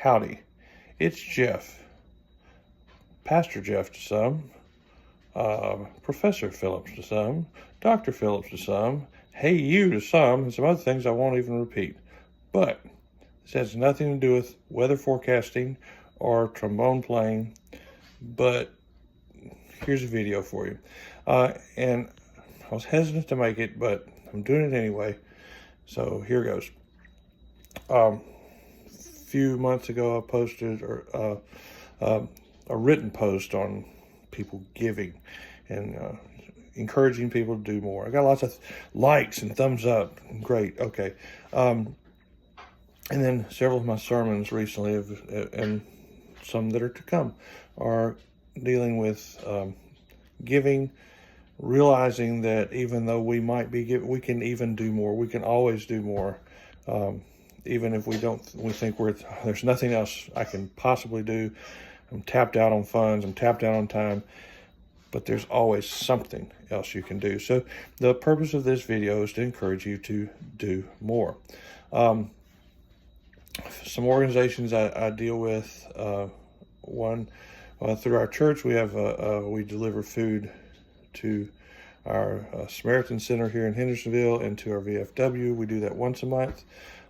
Howdy, it's Jeff, Pastor Jeff to some, Professor Phillips to some, Dr. Phillips to some, Hey You to some, and some other things I won't even repeat. But this has nothing to do with weather forecasting or trombone playing, but here's a video for you. And I was hesitant to make it, but I'm doing it anyway. So here goes. A few months ago, I posted a written post on people giving and encouraging people to do more. I got lots of likes and thumbs up. Great. Okay. And then several of my sermons recently and some that are to come are dealing with giving, realizing that even though we might be giving, we can even do more. We can always do more. Even if we think there's nothing else I can possibly do. I'm tapped out on funds. I'm tapped out on time. But there's always something else you can do. So the purpose of this video is to encourage you to do more. Some organizations I deal with, one through our church, we deliver food to our Samaritan Center here in Hendersonville and to our VFW. We do that once a month.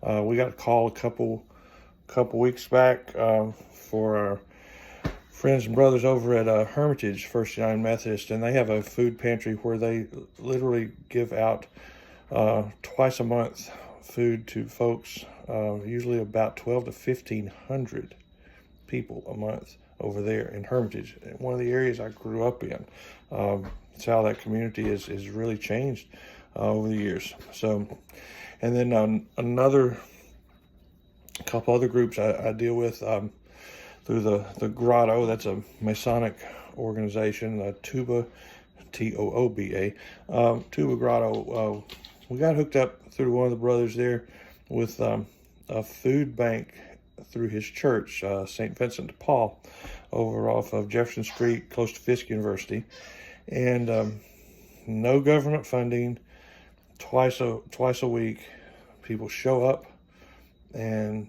We got a call a couple weeks back for our friends and brothers over at Hermitage First United Methodist, and they have a food pantry where they literally give out twice a month food to folks, usually about 12 to 1,500 people a month over there in Hermitage, one of the areas I grew up in. It's how that community is really changed over the years. So, and then a couple other groups I deal with through the Grotto. That's a Masonic organization, Tuba, Tooba, Tuba Grotto. We got hooked up through one of the brothers there with a food bank through his church, St. Vincent de Paul, over off of Jefferson Street, close to Fisk University. And no government funding, twice a week, people show up, and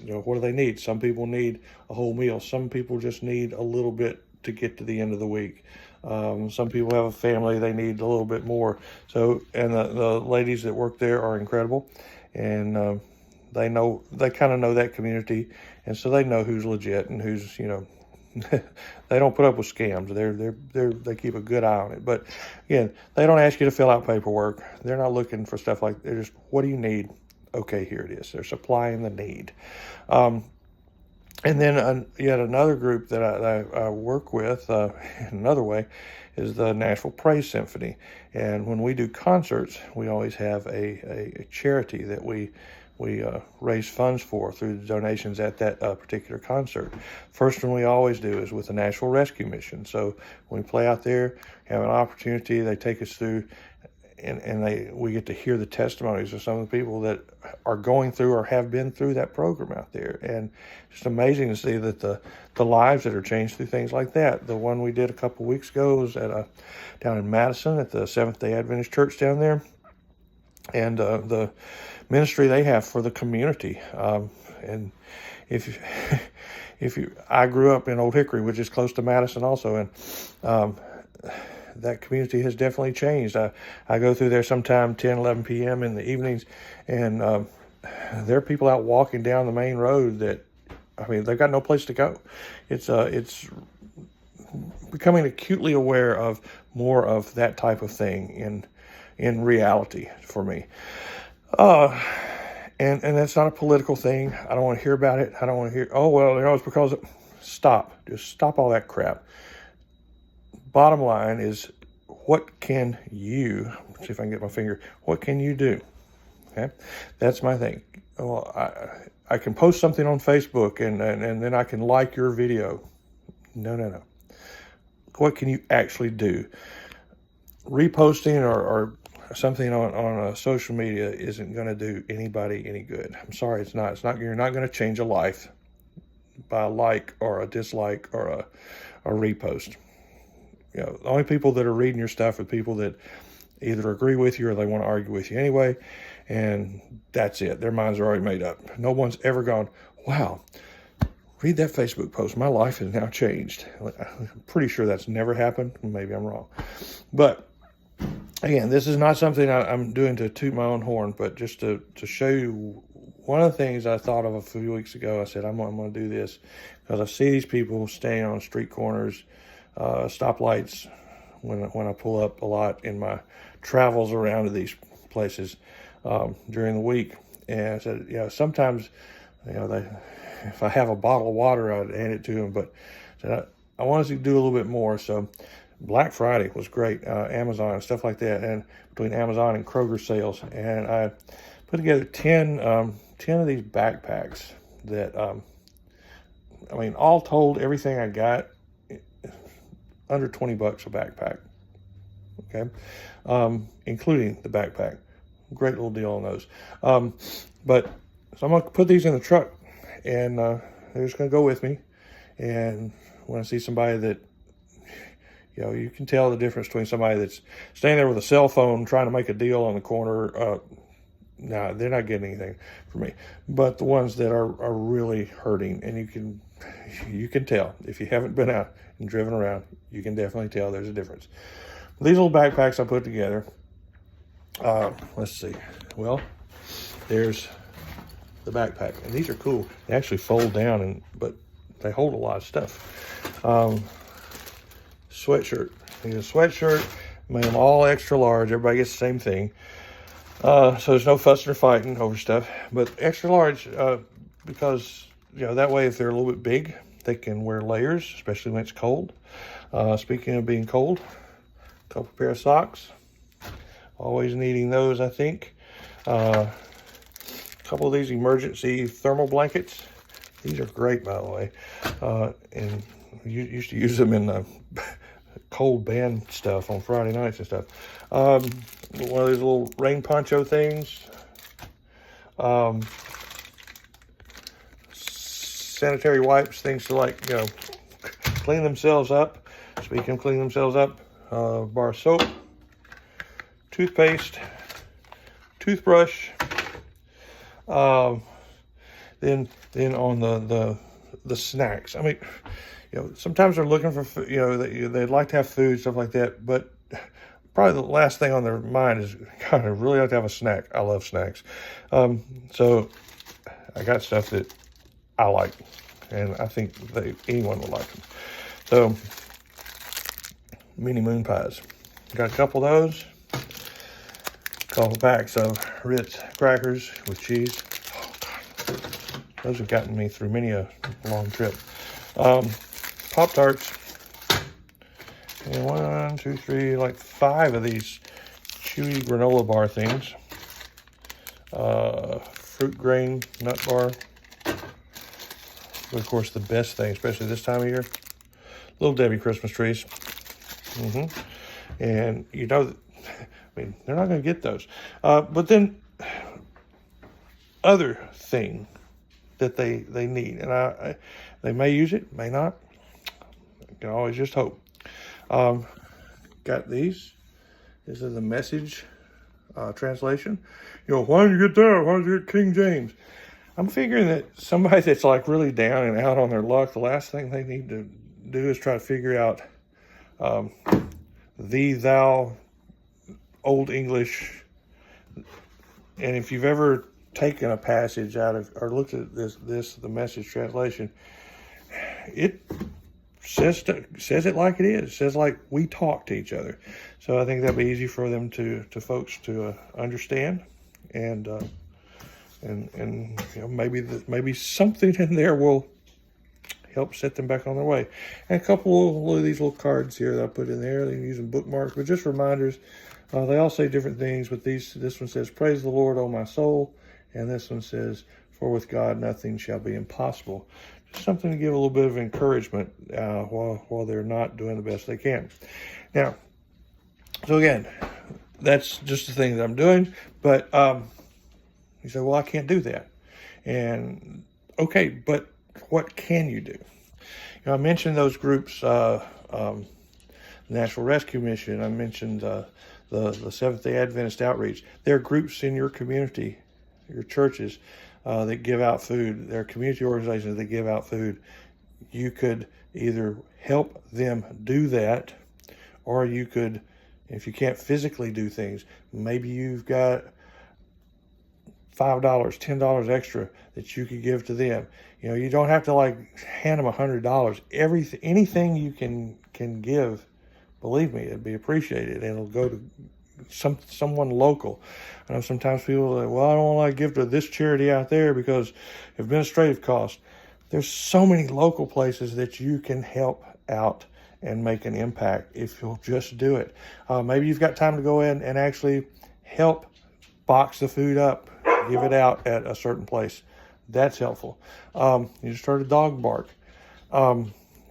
what do they need? Some people need a whole meal. Some people just need a little bit to get to the end of the week. Some people have a family, they need a little bit more. So, and the ladies that work there are incredible, and they kind of know that community, and so they know who's legit and who's, they don't put up with scams. They keep a good eye on it. But again, they don't ask you to fill out paperwork. They're not looking for stuff like, they're just, what do you need? Okay, here it is. They're supplying the need. And then yet another group that I work with in another way is the Nashville Praise Symphony. And when we do concerts, we always have a charity that we raise funds for through the donations at that particular concert. First one we always do is with the Nashville Rescue Mission. So when we play out there, have an opportunity, they take us through, and we get to hear the testimonies of some of the people that are going through or have been through that program out there. And it's amazing to see that the lives that are changed through things like that. The one we did a couple weeks ago was down in Madison at the Seventh-day Adventist Church down there. And the ministry they have for the community. And I grew up in Old Hickory, which is close to Madison also, and that community has definitely changed. I go through there sometime 10, 11 p.m. in the evenings, and there are people out walking down the main road that, they've got no place to go. It's becoming acutely aware of more of that type of thing in reality for me. And that's not a political thing. I don't want to hear about it. I don't want to hear, it's because just stop all that crap. Bottom line is, what can you, see if I can get my finger, what can you do? Okay, that's my thing. Well, I can post something on Facebook and then I can like your video. No. What can you actually do? Reposting or something on social media isn't going to do anybody any good. I'm sorry, it's not. You're not going to change a life by a like or a dislike or a repost. The only people that are reading your stuff are people that either agree with you or they want to argue with you anyway, and that's it. Their minds are already made up. No one's ever gone, wow, read that Facebook post. My life has now changed. I'm pretty sure that's never happened. Maybe I'm wrong. But again, this is not something I'm doing to toot my own horn, but just to show you one of the things I thought of a few weeks ago. I said, I'm going to do this because I see these people staying on street corners, stoplights, when I pull up a lot in my travels around to these places during the week. And I said, sometimes, if I have a bottle of water, I'd hand it to them. But I said, I want us to do a little bit more. So Black Friday was great, Amazon and stuff like that, and between Amazon and Kroger sales. And I put together 10 of these backpacks that, all told, everything I got, under $20 a backpack, okay, including the backpack. Great little deal on those. But so I'm going to put these in the truck, and they're just going to go with me. And when I see somebody that, you can tell the difference between somebody that's standing there with a cell phone trying to make a deal on the corner. No, they're not getting anything from me. But the ones that are really hurting, and you can tell if you haven't been out and driven around, you can definitely tell there's a difference. These little backpacks I put together. Let's see. Well, there's the backpack, and these are cool. They actually fold down, but they hold a lot of stuff. Sweatshirt. These are sweatshirt. Made them all extra large. Everybody gets the same thing. So there's no fussing or fighting over stuff. But extra large, because that way if they're a little bit big, they can wear layers, especially when it's cold. Speaking of being cold, a couple pair of socks. Always needing those, I think. A couple of these emergency thermal blankets. These are great, by the way. And you used to use them in the cold band stuff on Friday nights and stuff. One of those little rain poncho things. Sanitary wipes, things to clean themselves up. Speaking of cleaning themselves up, bar of soap, toothpaste, toothbrush. Then on the snacks. Sometimes they're looking for food, they'd like to have food, stuff like that, but probably the last thing on their mind is, God, I really like to have a snack. I love snacks. So I got stuff that I like, and I think anyone would like them. So, mini moon pies. Got a couple of those. A couple packs of Ritz crackers with cheese. Oh, God. Those have gotten me through many a long trip. Pop-Tarts. And 1, 2, 3, 5 of these chewy granola bar things. Fruit grain nut bar. But of course, the best thing, especially this time of year, Little Debbie Christmas trees. And they're not going to get those. But then, other thing that they need, and they may use it, may not. You can always just hope. Got these. This is the Message translation. Why did you get that? Why did you get King James? I'm figuring that somebody that's really down and out on their luck, the last thing they need to do is try to figure out thee, thou, Old English. And if you've ever taken a passage out of, or looked at the Message translation, it says it like it is. It says like we talk to each other. So I think that'd be easy for them to folks to understand, and maybe something in there will help set them back on their way. And a couple of these little cards here that I put in there. They can use them bookmarks, but just reminders. They all say different things, but this one says, "Praise the Lord, O my soul," and this one says, "For with God nothing shall be impossible." Just something to give a little bit of encouragement while they're not doing the best they can. Now, so again, that's just the thing that I'm doing. But you say, "Well, I can't do that." And okay, but what can you do? I mentioned those groups, National Rescue Mission. I mentioned the Seventh-day Adventist Outreach. There are groups in your community, your churches, that give out food. There are community organizations that give out food. You could either help them do that, or you could, if you can't physically do things, maybe you've got $5, $10 extra that you could give to them. You know, you don't have to like hand them $100. Anything you can give, believe me, it'd be appreciated, and it'll go to someone local. I know sometimes people are like, well, I don't want to give to this charity out there because administrative costs. There's so many local places that you can help out and make an impact if you'll just do it. Maybe you've got time to go in and actually help box the food up, give it out at a certain place. That's helpful. You just heard a dog bark.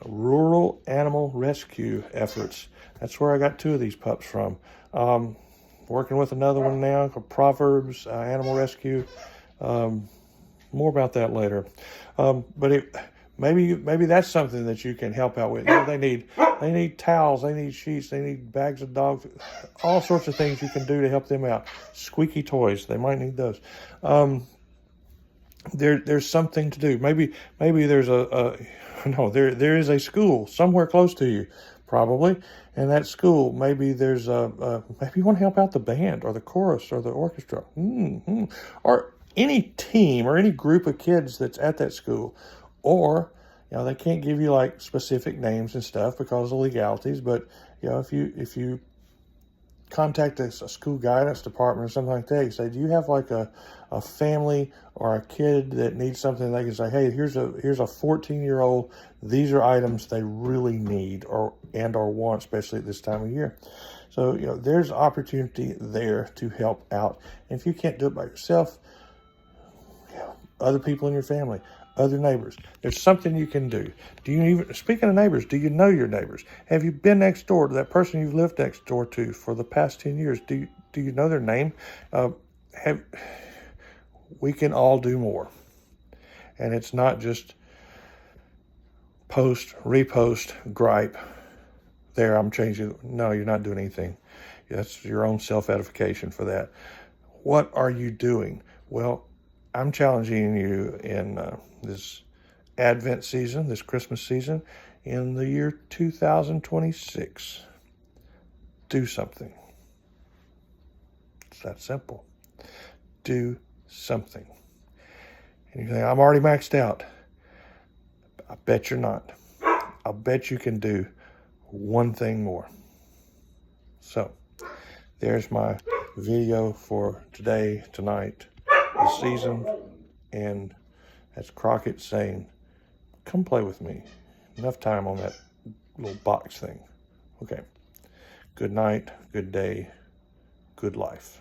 Rural animal rescue efforts. That's where I got 2 of these pups from. Working with another one now called Proverbs Animal Rescue. More about that later. But maybe that's something that you can help out with. You know, they need towels, they need sheets, they need bags of dog food, all sorts of things you can do to help them out. Squeaky toys, they might need those. There's something to do. Maybe there's there is a school somewhere close to you, probably. And that school, maybe there's maybe you want to help out the band or the chorus or the orchestra, or any team or any group of kids that's at that school. Or, you know, they can't give you like specific names and stuff because of legalities, but you know, if you contact a school guidance department or something like that, you say, do you have like a family or a kid that needs something? They can say, hey, here's a 14-year-old. These are items they really need or want, especially at this time of year. So, you know, there's opportunity there to help out. And if you can't do it by yourself, you know, other people in your family, other neighbors, there's something you can do. Speaking of neighbors, do you know your neighbors? Have you been next door to that person you've lived next door to for the past 10 years? Do you know their name? We can all do more. And it's not just post, repost, gripe. There, I'm changing. No, you're not doing anything. That's your own self-edification for that. What are you doing? Well, I'm challenging you in this Advent season, this Christmas season, in the year 2026. Do something. It's that simple. Do something. And you think, I'm already maxed out. I bet you're not. I'll bet you can do one thing more. So, there's my video for today, tonight, this season, and that's Crockett saying, come play with me. Enough time on that little box thing. Okay. Good night, good day, good life.